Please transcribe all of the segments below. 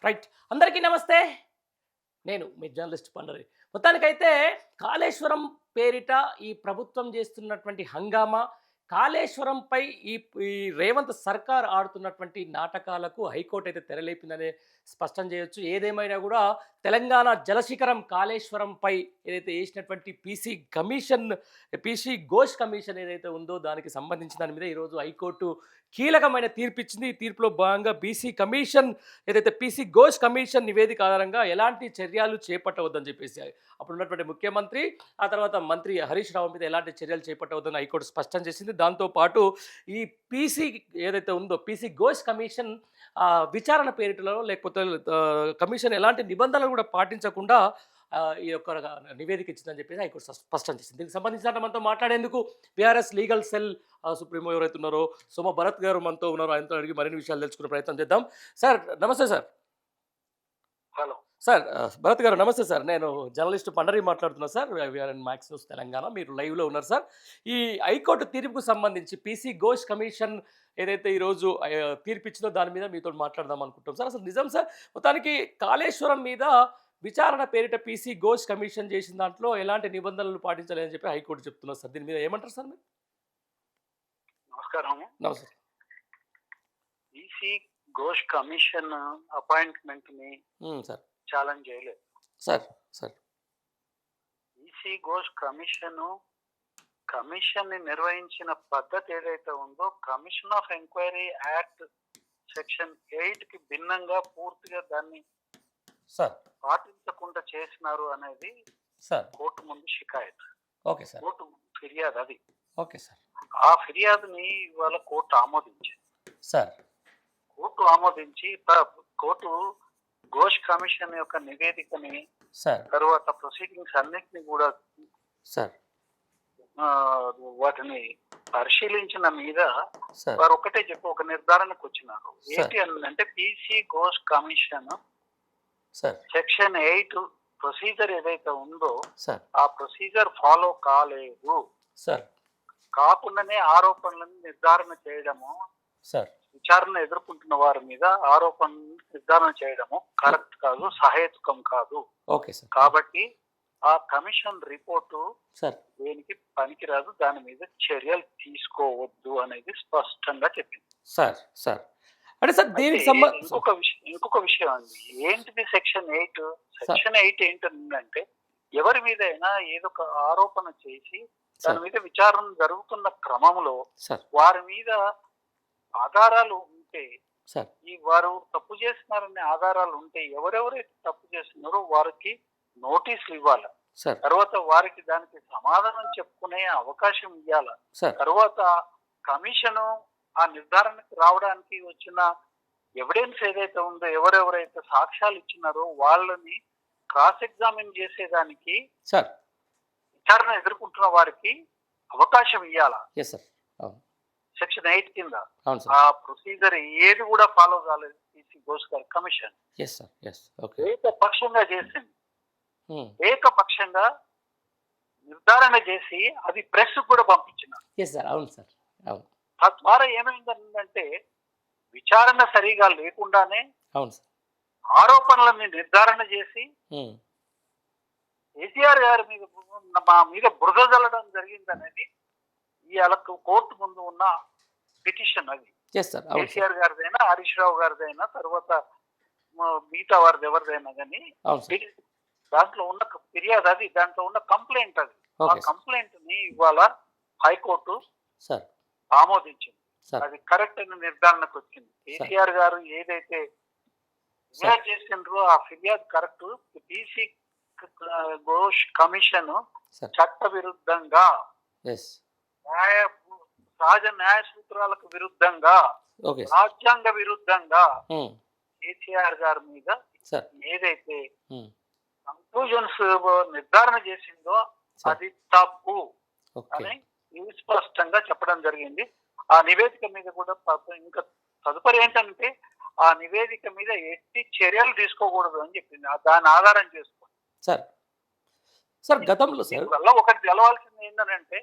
Right. అందరికీ నమస్తే. నేను మీ జర్నలిస్ట్ పండరి. మొత్తానికైతే కాళేశ్వరం పేరిట ఈ ప్రభుత్వం చేస్తున్నటువంటి హంగామా, కాళేశ్వరంపై ఈ ఈ రేవంత్ సర్కార్ ఆడుతున్నటువంటి నాటకాలకు హైకోర్టు అయితే తెరలేపిందనే స్పష్టం చేయొచ్చు. ఏదేమైనా కూడా తెలంగాణ జలశిఖరం కాళేశ్వరంపై ఏదైతే ఏసినటువంటి పీసీ ఘోష్ కమిషన్ ఏదైతే ఉందో దానికి సంబంధించిన దాని మీద ఈరోజు హైకోర్టు కీలకమైన తీర్పిచ్చింది. ఈ తీర్పులో భాగంగా పీసీ ఘోష్ కమిషన్ నివేదిక ఆధారంగా ఎలాంటి చర్యలు చేపట్టవద్దని చెప్పేసి అప్పుడున్నటువంటి ముఖ్యమంత్రి, ఆ తర్వాత మంత్రి హరీష్ రావు మీద ఎలాంటి చర్యలు చేపట్టవద్దని హైకోర్టు స్పష్టం చేసింది. దాంతోపాటు ఈ పీసీ ఏదైతే ఉందో పీసీ ఘోష్ కమిషన్ విచారణ పేరిటలో లేకపోతే కమిషన్ ఎలాంటి నిబంధనలు కూడా పాటించకుండా ఈ యొక్క నివేదిక ఇచ్చిందని చెప్పేసి హైకోర్టు స్పష్టం చేసింది. దీనికి సంబంధించిన మనతో మాట్లాడేందుకు బీఆర్ఎస్ లీగల్ సెల్ సుప్రీమో ఎవరైతే ఉన్నారో సోమ భరత్ గారు మనతో ఉన్నారో, ఆయనతో అడిగి మరిన్ని విషయాలు తెలుసుకునే ప్రయత్నం చేద్దాం. సార్ నమస్తే సార్. హలో సార్ భరత్ గారు నమస్తే సార్. నేను జర్నలిస్ట్ పండరి మాట్లాడుతున్నా sir. We're in Max News Telangana. మీరు లైవ్లో ఉన్నారు సార్. ఈ హైకోర్టు తీర్పుకు సంబంధించి పీసీ ఘోష్ కమిషన్ ఏదైతే ఈరోజు తీర్పిచ్చిందో దాని మీద మీతో మాట్లాడదాం అనుకుంటాం సార్. అసలు నిజం సార్, మొత్తానికి కాళేశ్వరం మీద విచారణ పేరిట పీసీ ఘోష్ కమిషన్ చేసిన దాంట్లో ఎలాంటి నిబంధనలు పాటించాలని చెప్పి హైకోర్టు చెప్తున్నారు సార్. దీని మీద ఏమంటారు సార్ మీరు? నమస్కారం. నమస్తే ఈసీ ఘోష్ కమిషన్ అపాయింట్మెంట్ ని సార్. ఛాలెంజ్ చేయలేదు sir. Sir EC Ghosh commission ని నిర్వహించిన పద్ధతి ఏదైతే ఉందో commission of enquiry act section 8 కి భిన్నంగా పూర్తిగా దాన్ని సార్ పాటించకుండా చేసినారు అనేది సార్ కోర్టు ముందు షికాయత్. Okay sir. కోర్టు ఫిర్యాదు అది. Okay sir. ఆ ఫిర్యాదుని ఇవాళ కోర్టు ఆమోదించింది. సార్ కోర్టు ఆమోదించి కోర్టు ఘోష్ కమిషన్ యొక్క నివేదికని సార్ తర్వాత ప్రొసీడింగ్స్ అన్నిటిని కూడా సార్ వాటిని పరిశీలించిన మీద సార్ వారు ఒకటే చెప్పి ఒక నిర్ధారణకు వచ్చినారు. ఏంటి అంటే PC Ghosh commission sir section 8 procedure ఏదైతే ఉందో సార్ ఆ ప్రొసీజర్ ఫాలో కాలేదు. సార్ కాకుండానే ఆరోపణలను నిర్ధారణ చేయడము, సార్ విచారణ ఎదుర్కొంటున్న వారి మీద ఆరోపణలను నిర్ధారణ చేయడము కరెక్ట్ కాదు, సహేతుకం కాదు. Okay sir. కాబట్టి ఆ కమిషన్ రిపోర్టు సార్ దేనికి పనికిరాదు, దాని మీద చర్యలు తీసుకోవద్దు అనేది స్పష్టంగా చెప్పింది. సార్ సార్ అంటే సార్ దీనికి ఇంకొక విషయం అండి. ఏంటిది సెక్షన్ 8? సెక్షన్ 8 ఏంటంటే ఎవరి మీద అయినా ఏదో ఒక ఆరోపణ చేసి దాని మీద విచారణ జరుగుతున్న క్రమంలో వారి మీద ఆధారాలు ఉంటే, వారు తప్పు చేస్తున్నారనే ఆధారాలు ఉంటే ఎవరెవరైతే తప్పు చేస్తున్నారో వారికి నోటీసులు ఇవ్వాలి. తర్వాత వారికి దానికి సమాధానం చెప్పుకునే అవకాశం ఇవ్వాలి. తర్వాత కమిషను ఆ నిర్ధారణకు రావడానికి వచ్చిన ఎవిడెన్స్ ఏదైతే ఉందో, ఎవరెవరైతే సాక్ష్యాలు ఇచ్చినారో వాళ్ళని క్రాస్ ఎగ్జామిన్ చేసేదానికి విచారణ ఎదుర్కొంటున్న వారికి అవకాశం ఇవ్వాలా. సెక్షన్ 8 కింద ఆ ప్రొసీజర్ ఏది కూడా ఫాలో కాలేదు పీసీ ఘోష్ కమిషన్. ఏకపక్షంగా చేసింది. ఏకపక్షంగా నిర్ధారణ చేసి అది ప్రెస్ కూడా పంపించినారు. తద్వారా ఏమైందంటే విచారణ సరిగా లేకుండానే ఆరోపణలని నిర్ధారణ చేసి కేసీఆర్ గారి మీద మా మీద బురద జల్లడం జరిగింది అనేది ఇవాళ కోర్టు ముందు ఉన్న పిటిషన్. అది కేసీఆర్ గారిదైనా హరీష్ రావు గారిదైనా తర్వాత మిగతా వారిది ఎవరిదైనా కానీ దాంట్లో ఉన్న ఫిర్యాదు, అది దాంట్లో ఉన్న కంప్లైంట్, అది ఆ కంప్లైంట్ ని ఇవాళ హైకోర్టు ఆమోదించింది. అది కరెక్ట్ అయిన నిర్ధారణకు వచ్చింది. కేసీఆర్ గారు ఏదైతే ఫిర్యాదు చేసిండ్రో ఆ ఫిర్యాదు కరెక్ట్. పీసీ ఘోష్ కమిషన్ చట్ట విరుద్ధంగా, సహజ న్యాయ సూత్రాలకు విరుద్ధంగా, రాజ్యాంగ విరుద్ధంగా కేసీఆర్ గారి మీద ఏదైతే కంక్లూజన్స్ నిర్ధారణ చేసిందో అది తప్పు అని స్పష్టంగా చెప్పడం జరిగింది. ఆ నివేదిక మీద కూడా ఇంకా తదుపరి ఏంటంటే ఆ నివేదిక మీద ఎట్టి చర్యలు తీసుకోకూడదు అని చెప్పింది. దాన్ని ఆధారం చేసుకోండి సార్. గతంలో వల్ల ఒకటి తెలవాల్సింది ఏంటంటే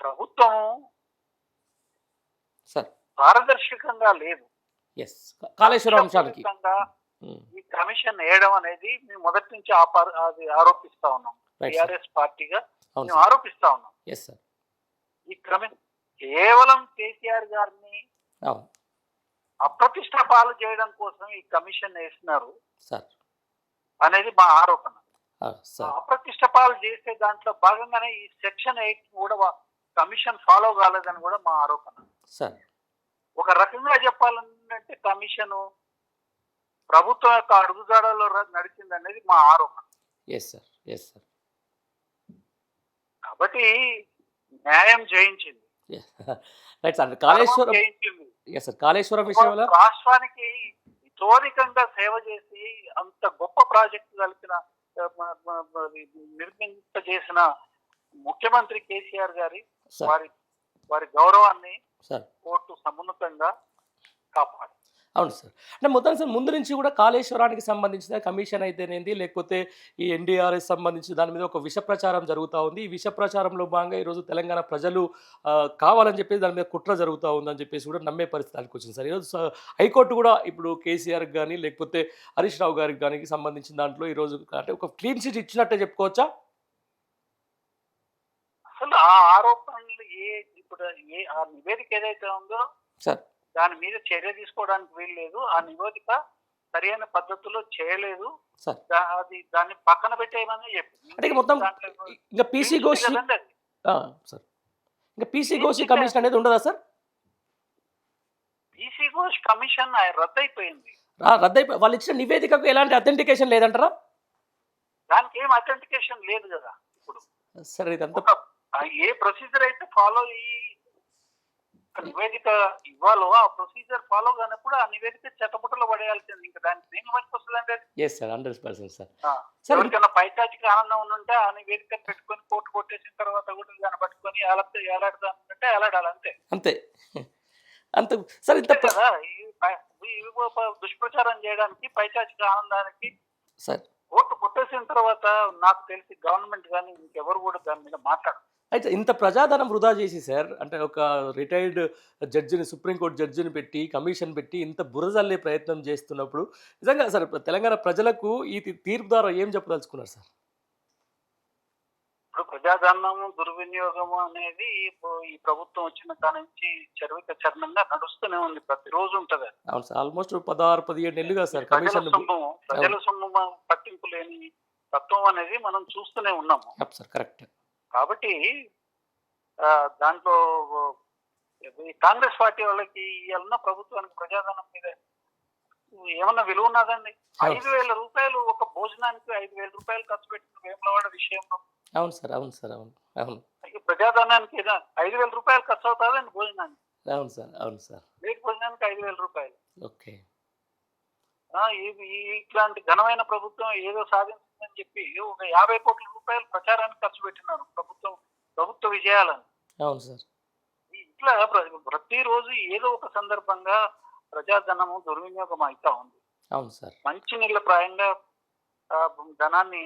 ప్రభుత్వం పారదర్శకంగా లేదు. కాళేశ్వరం అంశానికి ఈ కమిషన్ వేయడం అనేది మేము మొదటి నుంచి అది ఆరోపిస్తా ఉన్నాం. Right sir. టిఆర్ఎస్ పార్టీగా అవును మేము సార్. ఆరోపిస్తా ఉన్నాం. Yes sir. ఈ కేవలం కేసీఆర్ గారిని అవును అప్రతిష్ట పాలు చేయడం కోసం ఈ కమిషన్ వేసినారు సార్. అనేది మా ఆరోపణ. సార్ అప్రతిష్ట పాలు చేసే దాంట్లో భాగంగానే ఈ సెక్షన్ 8 కూడా కమిషన్ ఫాలో కాలేదని కూడా మా ఆరోపణ. సార్ ఒక రకంగా చెప్పాలంటే కమిషన్ ప్రభుత్వం యొక్క అడుగుజాడలో నడిచింది అనేది మా ఆరోపణ. Yes sir. Yes sir. కాబట్టి న్యాయం జయించింది, రైట్ సార్. కాళేశ్వరం జయించింది. Yes sir. కాళేశ్వరం విషయంలో రాష్ట్రానికి ఇతోధికంగా సేవ చేసి అంత గొప్ప ప్రాజెక్టు కలిపిన నిర్మింపజేసిన ముఖ్యమంత్రి కేసీఆర్ గారి సార్. వారి వారి గౌరవాన్ని సార్ కోర్టు సమున్నతంగా కాపాడు. అవును సార్. అంటే మొత్తం సార్ ముందు నుంచి కూడా కాళేశ్వరానికి సంబంధించిన కమిషన్ అయితేనేది లేకపోతే ఈ ఎన్డీఆర్ఎస్ సంబంధించి దాని మీద ఒక విష ప్రచారం జరుగుతూ ఉంది. ఈ విష ప్రచారంలో భాగంగా ఈరోజు తెలంగాణ ప్రజలు కావాలని చెప్పేసి దాని మీద కుట్ర జరుగుతూ ఉందని చెప్పేసి కూడా నమ్మే పరిస్థితికి వచ్చింది సార్. ఈరోజు హైకోర్టు కూడా ఇప్పుడు కేసీఆర్కి కానీ లేకపోతే హరీష్ రావు గారికి కానీ సంబంధించిన దాంట్లో ఈరోజు అంటే ఒక క్లీన్ చిట్ ఇచ్చినట్టే చెప్పుకోవచ్చా? అసలు ఆ ఆరోపణలు ఇప్పుడు ఆ నివేదిక ఏదైతే ఉందో సార్ దాని మీద చర్య తీసుకోవడానికి వీలు లేదు. ఆ నివేదిక సరైన పద్ధతిలో చేయలేదు. సార్ అది దాన్ని పక్కన పెట్టేయమని అంటే ఇక మొత్తం ఇంకా పీసీ ఘోష్ సార్ ఇంకా పీసీ ఘోష్ కమిషన్ అనేది ఉండదా సార్? పీసీ ఘోష్ కమిషన్ రద్దయిపోయింది. రద్దయిపోయి వాళ్ళు ఇచ్చిన నివేదికకు ఎలాంటి అథెంటికేషన్ లేదంటారా? దానికి ఏం అథెంటికేషన్ లేదు కదా. ఇప్పుడు సార్ ఇదంతా ఏ ప్రొసీజర్ అయితే ఫాలో అయ్యి నివేదిక ఇవ్వాలో ఆ ప్రొసీజర్ ఫాలో కానప్పుడు ఆ నివేదిక చెత్తపుట్టలో పడేయాల్సింది. ఇంకా దానికి దేని మంచి వస్తుందంటే ఎస్ సార్ 100% సార్. ఎవరికైనా పైచాచికి ఆనందం ఉంటే ఆ నివేదిక పెట్టుకొని కోర్టు కొట్టేసిన తర్వాత కూడా దాన్ని పట్టుకొని ఏలాడుతానంటే ఏలాడాలి అంతే అంతే అంతే సార్. ఇంత కదా దుష్ప్రచారం చేయడానికి పైచాచిక ఆనందానికి సార్ కోర్టు కొట్టేసిన తర్వాత నాకు తెలిసి గవర్నమెంట్ కానీ ఇంకెవరు కూడా దాని మీద మాట్లాడరు. అయితే ఇంత ప్రజాధనం వృధా చేసి సార్ అంటే ఒక రిటైర్డ్ జడ్జిని సుప్రీంకోర్టు జడ్జిని పెట్టి కమిషన్ పెట్టి ఇంత బురజల్లే ప్రయత్నం చేస్తున్నప్పుడు నిజంగా సార్ తెలంగాణ ప్రజలకు ఈ తీర్పు ద్వారా ఏం చెప్పదలుచుకున్నారు సార్? ఇప్పుడు ప్రజాధనము దుర్వినియోగము అనేది ఈ ప్రభుత్వం వచ్చిన దాని నుంచి చరణంగా నడుస్తూనే ఉంది. ప్రతిరోజు ఉంటది. అవును సార్. ఆల్మోస్ట్ 16-17 నెలలుగా సార్ కమిషన్ ప్రజల సొమ్ము పట్టింపు లేని తత్వం అనేది మనం చూస్తూనే ఉన్నాము. Sir correct. కాబట్టి దాంట్లో కాంగ్రెస్ పార్టీ వాళ్ళకి ఇవాళ ప్రభుత్వానికి ప్రజాధనం మీద ఏమన్నా విలువ ఉన్నదండి? 5,000 రూపాయలు ఒక భోజనానికి 5,000 రూపాయలు ఖర్చు పెట్టిన వేములవాడ విషయంలో. అవును సార్. అవును సార్. అవును అవును. ప్రజాధనానికి 5,000 రూపాయలు ఖర్చు అవుతుందండి భోజనానికి. అవును సార్. అవును సార్. రేటు భోజనానికి 5,000 రూపాయలు. ఓకే. ఇట్లాంటి ఘనమైన ప్రభుత్వం ఏదో సాధించిందని చెప్పి ఒక 50 కోట్ల రూపాయలు ప్రచారానికి ఖర్చు పెట్టినారు ప్రభుత్వ విజయాలని. అవును సార్. ఇట్లా ప్రతిరోజు ఏదో ఒక సందర్భంగా ప్రజాధనము దుర్వినియోగం అవుతా ఉంది. అవును సార్. మంచి నీళ్ళ ప్రాయంగా ధనాన్ని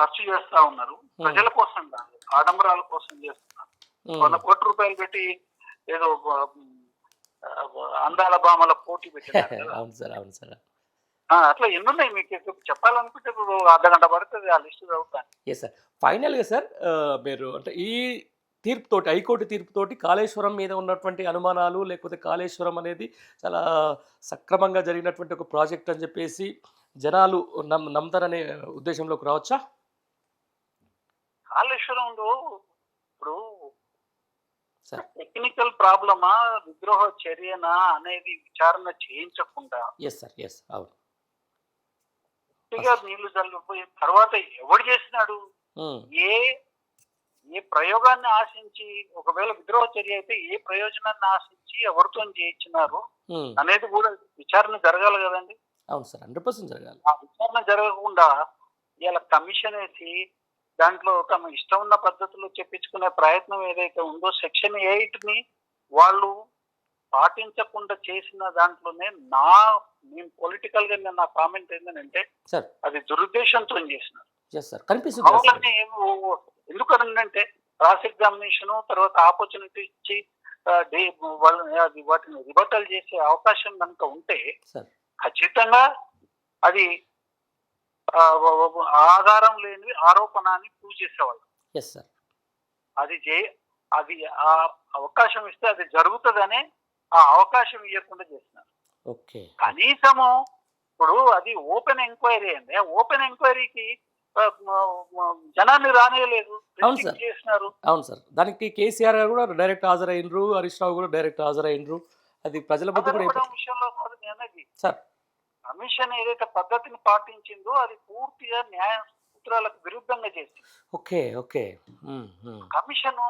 ఖర్చు చేస్తా ఉన్నారు. ప్రజల కోసం కాదు, ఆడంబరాల కోసం చేస్తున్నారు. 100 కోట్ల రూపాయలు పెట్టి ఏదో అందాల భామల పోటీ పెట్టినారు. అవును సార్. అవును సార్. అట్లా ఎన్నున్నాయి మీకు చెప్పాలనుకుంటే ఇప్పుడు అర్ధగంట పడుతుంది ఆ లిస్ట్ చదువుతాను. Yes sir. ఫైనల్గా సార్ మీరు అంటే ఈ తీర్పుతోటి హైకోర్టు తీర్పుతోటి కాళేశ్వరం మీద ఉన్నటువంటి అనుమానాలు లేకపోతే కాళేశ్వరం అనేది చాలా సక్రమంగా జరిగినటువంటి ఒక ప్రాజెక్ట్ అని చెప్పేసి జనాలు నమ్ముతారనే ఉద్దేశంలోకి రావచ్చా? కాళేశ్వరంలో ఇప్పుడు టెక్నికల్ ప్రాబ్లమా విద్రోహ చర్యనా అనేది విచారణ చేయించకుండా ఎస్ సార్. ఎస్ అవును. నీళ్లు చల్లిపోయి తర్వాత ఎవడు చేసినాడు, ఏ ప్రయోగాన్ని ఆశించి, ఒకవేళ విద్రోహ చర్య అయితే ఏ ప్రయోజనాన్ని ఆశించి ఎవరితో చేయించినారు అనేది కూడా విచారణ జరగాలి కదండి. అవును సార్. 100% జరగాలి. ఆ విచారణ జరగకుండా ఇలా కమిషన్ వేసి దాంట్లో తమ ఇష్టం ఉన్న పద్ధతిలో చెప్పించుకునే ప్రయత్నం ఏదైతే ఉందో సెక్షన్ 8ని వాళ్ళు పాటించకుండా చేసిన దాంట్లోనే నేను పొలిటికల్ గా నా కామెంట్ ఏంటంటే అది దురుద్దేశంతో చేసినారు. కనిపిస్తుంది. ఎందుకంటే క్రాస్ ఎగ్జామినేషన్ తర్వాత ఆపర్చునిటీ ఇచ్చి వాటిని రిబటల్ చేసే అవకాశం కనుక ఉంటే ఖచ్చితంగా అది ఆధారం లేని ఆరోపణ అని ప్రూవ్ చేసేవాళ్ళు. Yes sir. అది అది ఆ అవకాశం ఇస్తే అది జరుగుతుందనే ఆ అవకాశం ఇవ్వకుండా చేస్తున్నారు. ఓకే. కనీసము ఇప్పుడు అది ఓపెన్ ఎంక్వైరీ అండి. ఓపెన్ ఎంక్వైరీకి జనాన్ని రానియలేదు, అవును సార్. చేసినారు. అవును సార్. దానికి కేసీఆర్ గారు కూడా డైరెక్ట్ హాజరైనరు. హరీష్ రావు కూడా డైరెక్ట్ హాజరైనరు. అది ప్రజల మధ్య కూడా అదనపడం విషయంలో కాదు నేను అనేది. సార్. కమిషన్ ఏదైతే పద్ధతిని పాటించిందో అది పూర్తిగా న్యాయ సూత్రాలకు విరుద్ధంగా చేసింది. Okay. Okay. Commission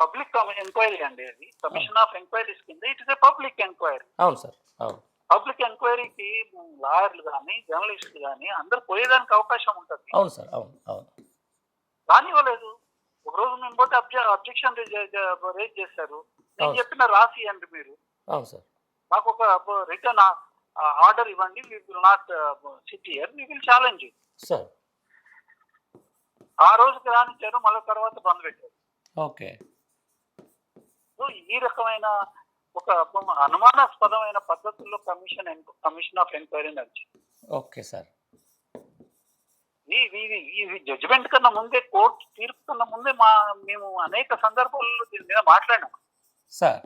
public enquiry అండి అది. కమిషన్ ఆఫ్ ఎంక్వైరీస్ కింద it is a public enquiry. అవును సార్. అవును. పబ్లిక్ ఎంక్వైరీకి లాయర్లు కానీ జర్నలిస్టులు కానీ అందరు పోయేదానికి అవకాశం ఉంటుంది. అవును సార్. అవును. అవును. రానివ్వలేదు. ఒక రోజు మేము పోతే అబ్జెక్షన్ రేజ్ చేశారు. నేను చెప్పిన రాసి అండి మీరు. అవును సార్. మాకు ఒక రిటర్న్ ఆర్డర్ ఇవ్వండి. We will not sit here, we will challenge it sir. ఆ రోజుకి రానిచ్చారు, మళ్ళీ తర్వాత బంద్ పెట్టారు. ఓకే. సో ఈ రకమైన ఒక అనుమానాస్పదమైన పద్ధతుల్లో కమిషన్ ఆఫ్ ఎంక్వైరీ నడిచింది. Okay sir. ఈ జడ్జిమెంట్ కన్నా ముందే, కోర్టు తీర్పు కన్నా ముందే మేము అనేక సందర్భాల్లో దీని మీద మాట్లాడాము సార్.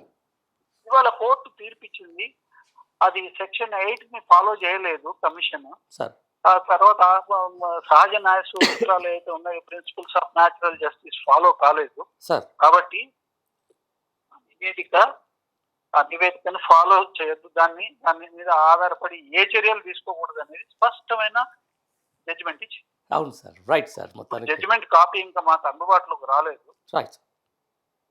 ఇవాళ కోర్టు తీర్పిచ్చింది, అది సెక్షన్ 8 ని ఫాలో చేయలేదు కమిషన్. సార్. ఆ తర్వాత సహజ న్యాయ సూత్రాలు ఏదైతే ఉన్నాయో, principles of natural justice follow కాలేదు. సార్. కాబట్టి ఆ నివేదికను ఫాలో చేయొద్దు, దాని మీద ఆధారపడి ఏ చర్యలు తీసుకోకూడదు అనేది స్పష్టమైన జడ్జిమెంట్ ఇచ్చింది. అవును సార్. Right sir. మొత్తానికి జడ్జిమెంట్ కాపీ ఇంకా మాకు అందుబాటులోకి రాలేదు. రైట్.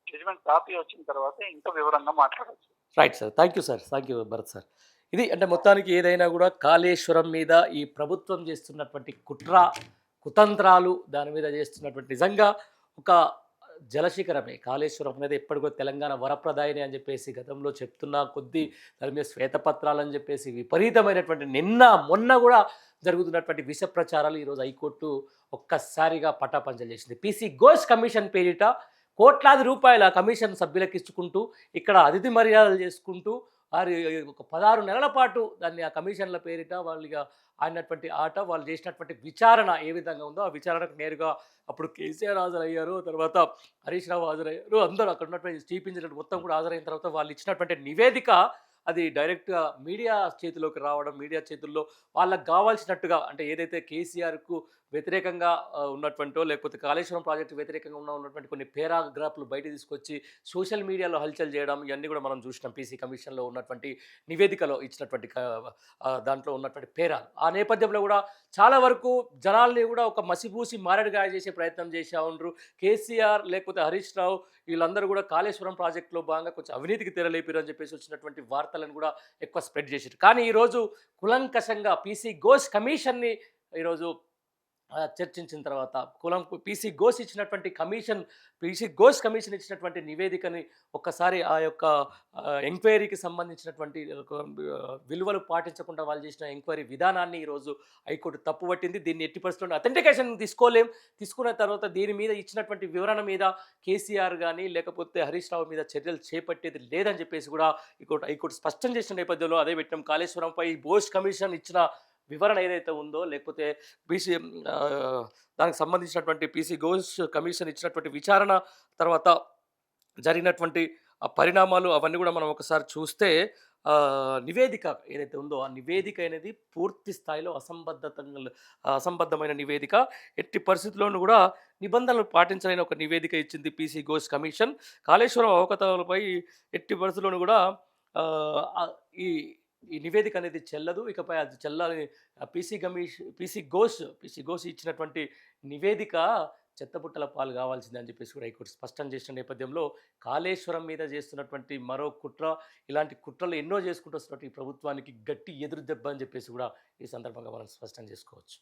జడ్జిమెంట్ కాపీ వచ్చిన తర్వాత ఇంకా వివరంగా మాట్లాడవచ్చు. Right sir. Thank you sir. Thank you Bharat sir. ఇది అంటే మొత్తానికి ఏదైనా కూడా కాళేశ్వరం మీద ఈ ప్రభుత్వం చేస్తున్నటువంటి కుతంత్రాలు, దాని మీద చేస్తున్నటువంటి నిజంగా ఒక జలశిఖరమే కాళేశ్వరం అనేది. ఎప్పటికో తెలంగాణ వరప్రదాయని అని చెప్పేసి గతంలో చెప్తున్న కొద్దీ దాని మీద శ్వేతపత్రాలు అని చెప్పేసి విపరీతమైనటువంటి మొన్న కూడా జరుగుతున్నటువంటి విష ప్రచారాలు ఈరోజు హైకోర్టు ఒక్కసారిగా పటాపంచలు చేసింది. పీసీ ఘోష్ కమిషన్ పేరిట కోట్లాది రూపాయల కమిషన్ సభ్యులకు ఇచ్చుకుంటూ ఇక్కడ అతిథి మర్యాదలు చేసుకుంటూ వారి ఒక 16 నెలల పాటు దాన్ని ఆ కమిషన్ల పేరిట వాళ్ళుగా ఆడినటువంటి ఆట, వాళ్ళు చేసినటువంటి విచారణ ఏ విధంగా ఉందో ఆ విచారణకు నేరుగా అప్పుడు కేసీఆర్ హాజరయ్యారు, తర్వాత హరీష్ రావు హాజరయ్యారు, అందరూ అక్కడ ఉన్నటువంటి చీఫ్ ఇంజనీర్ మొత్తం కూడా హాజరైన తర్వాత వాళ్ళు ఇచ్చినటువంటి నివేదిక అది డైరెక్ట్గా మీడియా చేతిలోకి రావడం, మీడియా చేతుల్లో వాళ్ళకు కావాల్సినట్టుగా అంటే ఏదైతే కేసీఆర్కు వ్యతిరేకంగా ఉన్నటువంటో, లేకపోతే కాళేశ్వరం ప్రాజెక్టు వ్యతిరేకంగా ఉన్నటువంటి కొన్ని పేరాగ్రాఫ్లు బయట తీసుకొచ్చి సోషల్ మీడియాలో హల్చల్ చేయడం, ఇవన్నీ కూడా మనం చూసినాం. పీసీ కమిషన్లో ఉన్నటువంటి నివేదికలో ఇచ్చినటువంటి దాంట్లో ఉన్నటువంటి పేరాలు. ఆ నేపథ్యంలో కూడా చాలా వరకు జనాల్ని కూడా ఒక మసిపూసి మారడిగాయ చేసే ప్రయత్నం చేసా ఉండరు. కేసీఆర్ లేకపోతే హరీష్ రావు వీళ్ళందరూ కూడా కాళేశ్వరం ప్రాజెక్టులో భాగంగా కొంచెం అవినీతికి తెరలేపారు అని చెప్పేసి వచ్చినటువంటి వార్తలను కూడా ఎక్కువ స్ప్రెడ్ చేశారు. కానీ ఈరోజు కులంకషంగా పీసీ ఘోష్ కమిషన్ని ఈరోజు చర్చించిన తర్వాత పీసీ ఘోష్ కమిషన్ ఇచ్చినటువంటి నివేదికని ఒక్కసారి ఆ యొక్క ఎంక్వైరీకి సంబంధించినటువంటి విలువలు పాటించకుండా వాళ్ళు చేసిన ఎంక్వైరీ విధానాన్ని ఈరోజు హైకోర్టు తప్పుపట్టింది. దీన్ని ఎట్టి పరిస్థితుల్లో అథెంటికేషన్ తీసుకున్న తర్వాత దీని మీద ఇచ్చినటువంటి వివరణ మీద కేసీఆర్ కానీ లేకపోతే హరీష్ రావు మీద చర్యలు చేపట్టేది లేదని చెప్పేసి కూడా హైకోర్టు స్పష్టం చేసిన నేపథ్యంలో అదే పెట్టినాం. కాళేశ్వరంపై ఘోష్ కమిషన్ ఇచ్చిన వివరణ ఏదైతే ఉందో, లేకపోతే దానికి సంబంధించినటువంటి పీసీ ఘోష్ కమిషన్ ఇచ్చినటువంటి విచారణ తర్వాత జరిగినటువంటి పరిణామాలు అవన్నీ కూడా మనం ఒకసారి చూస్తే నివేదిక ఏదైతే ఉందో ఆ నివేదిక అనేది పూర్తి స్థాయిలో అసంబద్ధమైన నివేదిక. ఎట్టి పరిస్థితుల్లోనూ కూడా నిబంధనలు పాటించలేని ఒక నివేదిక ఇచ్చింది పీసీ ఘోష్ కమిషన్. కాళేశ్వరం అవకతవకలపై ఎట్టి పరిస్థితుల్లోనూ కూడా ఈ నివేదిక అనేది చెల్లదు. ఇకపై అది చెల్లాలని పీసీ ఘోష్ ఇచ్చినటువంటి నివేదిక చెత్తబుట్టల పాలు కావాల్సిందే అని చెప్పేసి కూడా హైకోర్టు స్పష్టం చేసిన నేపథ్యంలో కాళేశ్వరం మీద చేస్తున్నటువంటి మరో కుట్ర, ఇలాంటి కుట్రలు ఎన్నో చేసుకుంటూ వస్తున్నట్టు ఈ ప్రభుత్వానికి గట్టి ఎదురు దెబ్బ అని చెప్పేసి కూడా ఈ సందర్భంగా మనం స్పష్టం చేసుకోవచ్చు.